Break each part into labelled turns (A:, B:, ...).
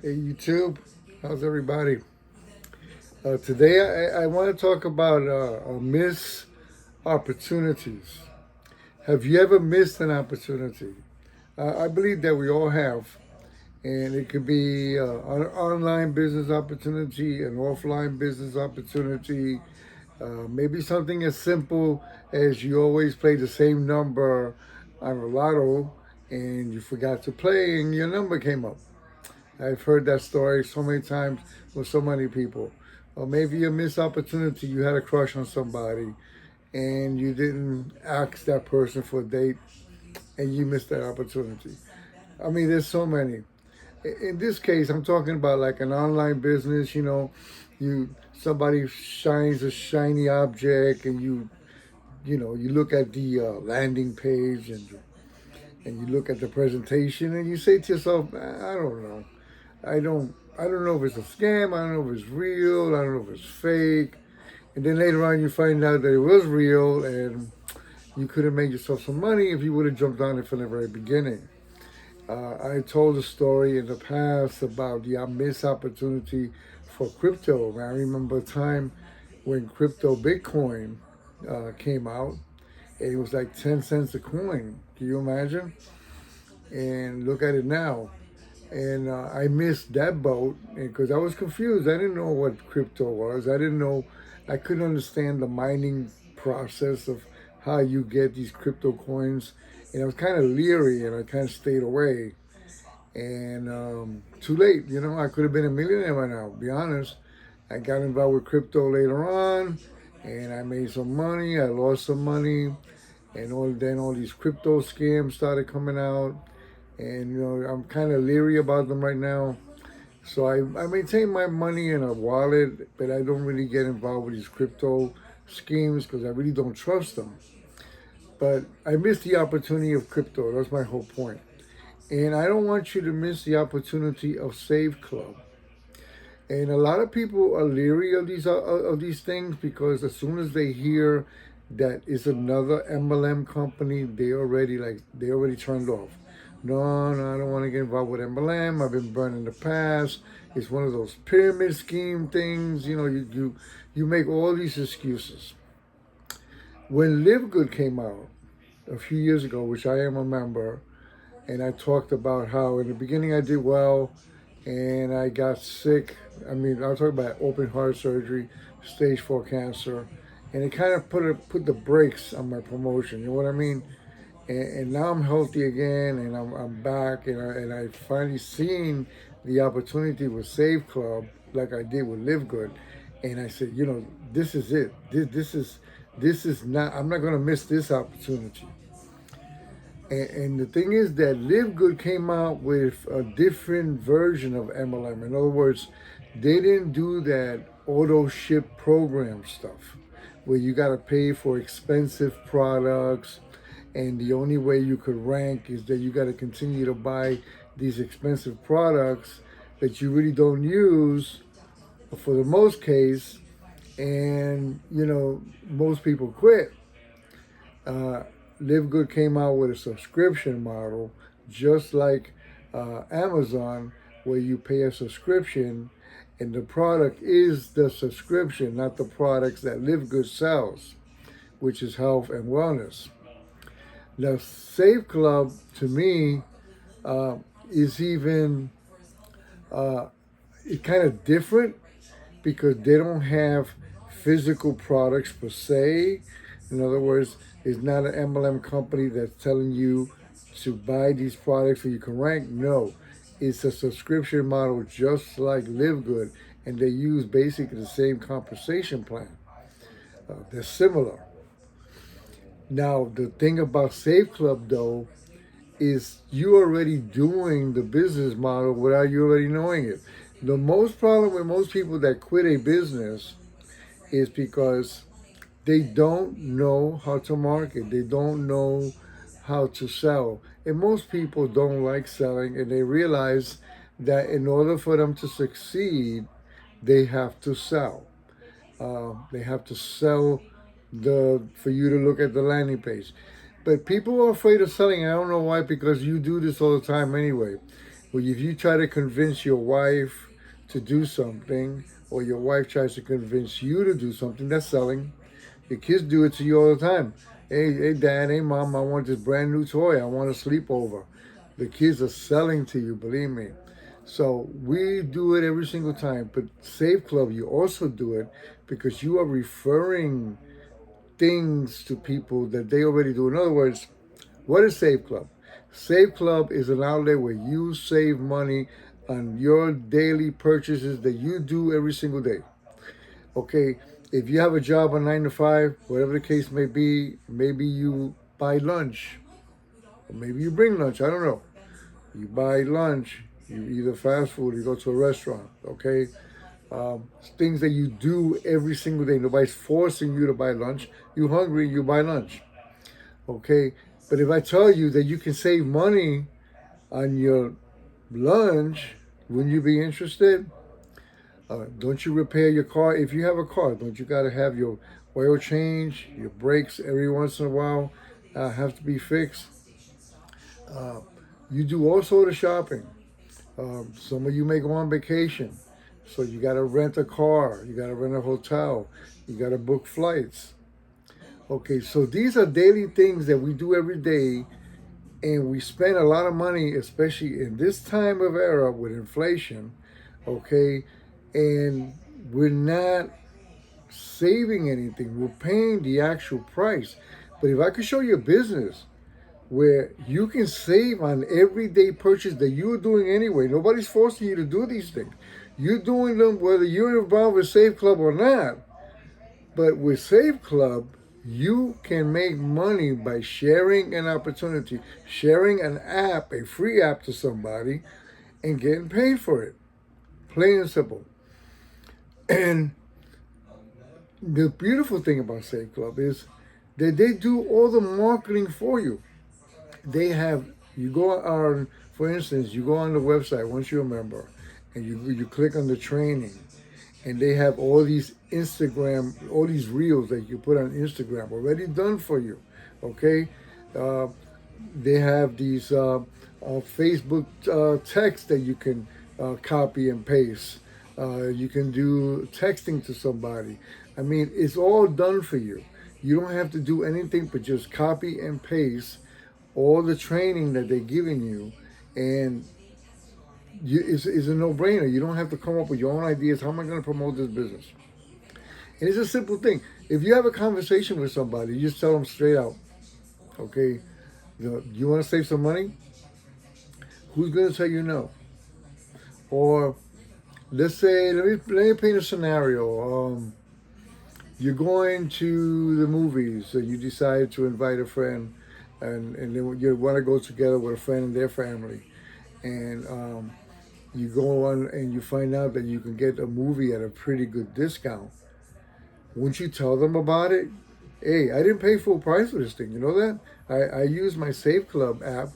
A: Hey YouTube, how's everybody? Today I want to talk about missed opportunities. Have you ever missed an opportunity? I believe that we all have, and it could be an online business opportunity, an offline business opportunity, maybe something as simple as you always play the same number on a lotto and you forgot to play and your number came up. I've heard that story so many times with so many people. Or maybe a missed opportunity. You had a crush on somebody and you didn't ask that person for a date and you missed that opportunity. I mean, there's so many. In this case, I'm talking about like an online business. You somebody shines a shiny object and you look at the landing page and you look at the presentation and you say to yourself, I don't know. I don't know if it's a scam. I don't know if it's real. I don't know if it's fake. And then later on, you find out that it was real, and you could have made yourself some money if you would have jumped on it from the very beginning. I told a story in the past about the missed opportunity for crypto. I remember a time when crypto Bitcoin came out, and it was like 10 cents a coin. Can you imagine? And look at it now. And I missed that boat because I was confused. I didn't know what crypto was. I didn't know. I couldn't understand the mining process of how you get these crypto coins, and I was kind of leery, and I kind of stayed away. And too late, I could have been a millionaire by now. To be honest, I got involved with crypto later on, and I made some money. I lost some money, and all these crypto scams started coming out, and I'm kind of leery about them right now. So I maintain my money in a wallet, but I don't really get involved with these crypto schemes because I really don't trust them. But I missed the opportunity of crypto. That's my whole point. And I don't want you to miss the opportunity of SaveClub. And a lot of people are leery of these things because as soon as they hear that it's another MLM company, they already turned off. No, no, I don't want to get involved with MLM. I've been burned in the past. It's one of those pyramid scheme things. You make all these excuses. When Live Good came out a few years ago, which I am a member, and I talked about how in the beginning I did well, and I got sick. I mean, I was talking about open heart surgery, stage 4 cancer, and it kind of put the brakes on my promotion. You know what I mean? And now I'm healthy again, and I'm back, and I finally seen the opportunity with Save Club, like I did with Live Good, and I said, this is it. This is not. I'm not gonna miss this opportunity. And the thing is that Live Good came out with a different version of MLM. In other words, they didn't do that auto ship program stuff where you got to pay for expensive products, and the only way you could rank is that you got to continue to buy these expensive products that you really don't use for the most case, and most people quit. uh, Live Good came out with a subscription model, just like Amazon, where you pay a subscription, and the product is the subscription, not the products that Live Good sells, which is health and wellness. Now, Save Club to me uh, is even kind of different because they don't have physical products per se. In other words, it's not an MLM company that's telling you to buy these products so you can rank. No, it's a subscription model just like Live Good, and they use basically the same compensation plan. They're similar. Now, the thing about Save Club, though, is you already doing the business model without you already knowing it. The most problem with most people that quit a business is because they don't know how to market. They don't know how to sell. And most people don't like selling, and they realize that in order for them to succeed, they have to sell. They have to sell for you to look at the landing page. But people are afraid of selling. I don't know why, because you do this all the time anyway. Well, if you try to convince your wife to do something, or your wife tries to convince you to do something, that's selling. Your kids do it to you all the time. Hey, dad, hey, mom, I want this brand new toy. I want a sleepover. The kids are selling to you, believe me. So we do it every single time. But Save Club, you also do it because you are referring things to people that they already do. In other words, what is Save Club? Save Club is an outlet where you save money on your daily purchases that you do every single day. Okay, if you have a job on 9 to 5, whatever the case may be, maybe you buy lunch, or maybe you bring lunch. I don't know. You buy lunch. You either fast food, you go to a restaurant. Okay, things that you do every single day. Nobody's forcing you to buy lunch. You hungry, you buy lunch. Okay, but if I tell you that you can save money on your lunch, wouldn't you be interested? Don't you repair your car? If you have a car, don't you got to have your oil change, your brakes every once in a while have to be fixed? You do all sort of shopping. Some of you may go on vacation, so you got to rent a car, you got to rent a hotel, you got to book flights. Okay, so these are daily things that we do every day, and we spend a lot of money, especially in this time of era with inflation. Okay, and we're not saving anything. We're paying the actual price. But if I could show you a business where you can save on everyday purchase that you're doing anyway, nobody's forcing you to do these things. You're doing them whether you're involved with Save Club or not. But with Save Club, you can make money by sharing an opportunity, sharing an app, a free app to somebody, and getting paid for it. Plain and simple. And the beautiful thing about Save Club is that they do all the marketing for you. They have, you go on, for instance, you go on the website once you're a member, and you click on the training, and they have all these Instagram, all these reels that you put on Instagram already done for you. Okay, uh, they have these Facebook text that you can copy and paste. You can do texting to somebody. I mean, it's all done for you. You don't have to do anything but just copy and paste all the training that they're giving you, and it's a no-brainer. You don't have to come up with your own ideas. How am I going to promote this business? And it's a simple thing. If you have a conversation with somebody, you just tell them straight out, okay, you want to save some money? Who's going to tell you no? Or let's say, let me paint a scenario. You're going to the movies, and you decide to invite a friend, and then you want to go together with a friend and their family. And you go on and you find out that you can get a movie at a pretty good discount. Wouldn't you tell them about it? Hey, I didn't pay full price for this thing. You know that? I used my Save Club app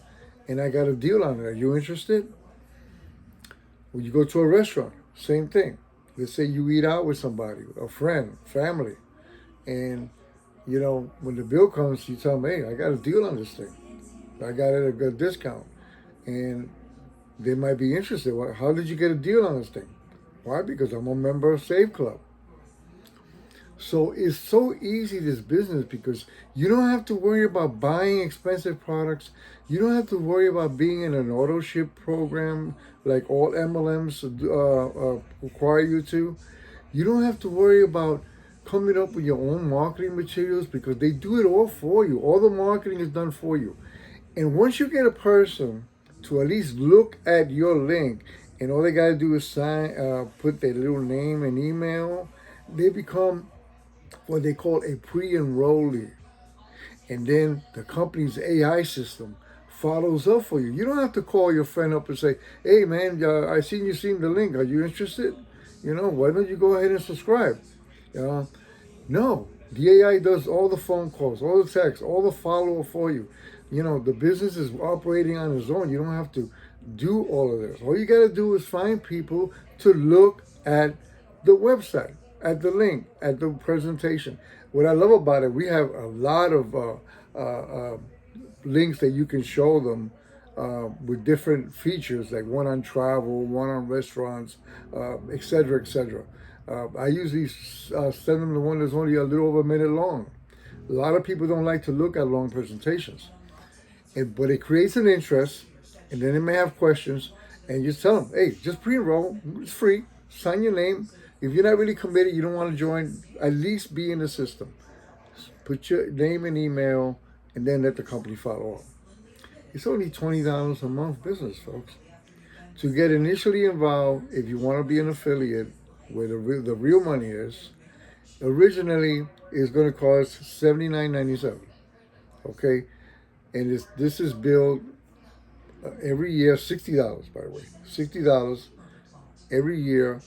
A: and I got a deal on it. Are you interested? When you go to a restaurant, same thing. Let's say you eat out with somebody, a friend, family, and you know, when the bill comes, you tell them, hey, I got a deal on this thing. I got it at a good discount. And they might be interested. Well, how did you get a deal on this thing? Why? Because I'm a member of Save Club. So it's so easy, this business, because you don't have to worry about buying expensive products. You don't have to worry about being in an auto ship program like all MLMs require you to. You don't have to worry about coming up with your own marketing materials because they do it all for you. All the marketing is done for you. And once you get a person to at least look at your link, and all they got to do is put their little name and email, they become what they call a pre-enrollee. And then the company's AI system follows up for you. You don't have to call your friend up and say, hey man, I seen you seen the link. Are you interested? You know, why don't you go ahead and subscribe? No, the AI does all the phone calls, all the texts, all the follow-up for you. You know, the business is operating on its own. You don't have to do all of this. All you got to do is find people to look at the website, at the link, at the presentation. What I love about it, we have a lot of links that you can show them with different features, like one on travel, one on restaurants, et cetera, et cetera. I usually send them the one that's only a little over a minute long. A lot of people don't like to look at long presentations, but it creates an interest, and then they may have questions, and you tell them, hey, just pre-enroll, it's free, sign your name. If you're not really committed, you don't want to join, at least be in the system. Put your name and email, and then let the company follow up. It's only $20 a month business, folks. To get initially involved, if you want to be an affiliate, where the real money is, originally is going to cost $79.97. Okay, and this is billed every year, $60 by the way, $60 every year.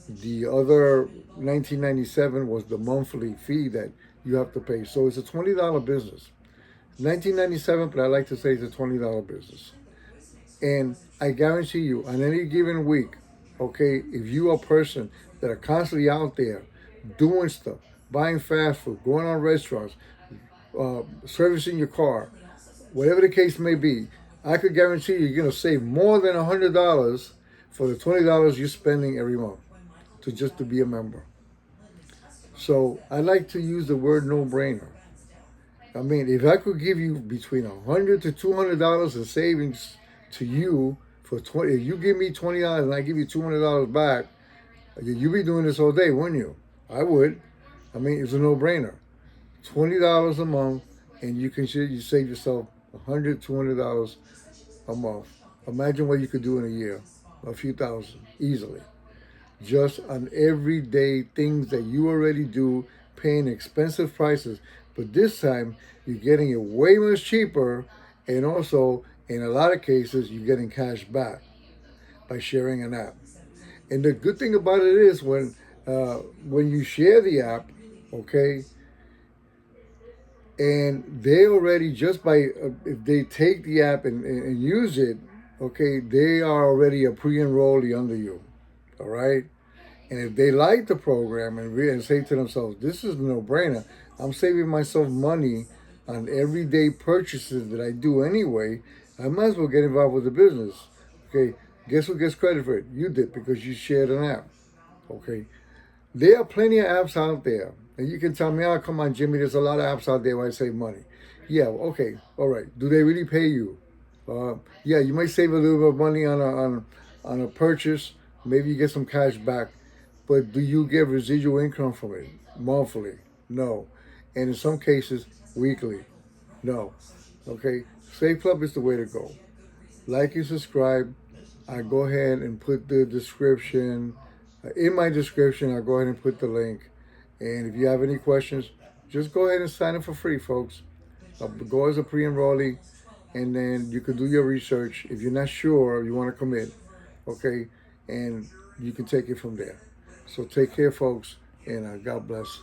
A: The other $19.97 was the monthly fee that you have to pay. So it's a $20 business. $19.97, but I like to say it's a $20 business. And I guarantee you, on any given week, okay, if you are a person that are constantly out there doing stuff, buying fast food, going on restaurants, servicing your car, whatever the case may be, I could guarantee you're going to save more than $100 for the $20 you're spending every month to be a member. So I like to use the word no-brainer. I mean, if I could give you between $100 to $200 in savings to you for 20, if you give me $20 and I give you $200 back, you'd be doing this all day, wouldn't you? I would. I mean, it's a no-brainer. $20 a month, and you save yourself $100, $200 a month. Imagine what you could do in a year, a few thousand, easily. Just on everyday things that you already do, paying expensive prices. But this time, you're getting it way much cheaper, and also, in a lot of cases, you're getting cash back by sharing an app. And the good thing about it is when you share the app, okay, and they already, just by if they take the app and use it, okay, they are already a pre-enrollee under you, all right. And if they like the program and say to themselves, this is a no-brainer, I'm saving myself money on everyday purchases that I do anyway, I might as well get involved with the business. Okay, guess who gets credit for it? You did, because you shared an app. Okay, there are plenty of apps out there. And you can tell me, oh, come on, Jimmy, there's a lot of apps out there where I save money. Yeah, okay, all right. Do they really pay you? Yeah, you might save a little bit of money on a purchase. Maybe you get some cash back. But do you get residual income from it? Monthly? No. And in some cases, weekly? No. Okay, SaveClub is the way to go. Like and subscribe. I go ahead and put the description. In my description, I'll go ahead and put the link. And if you have any questions, just go ahead and sign up for free, folks. Go as a pre-enrollee, and then you can do your research. If you're not sure, you want to commit, okay, and you can take it from there. So take care, folks, and God bless.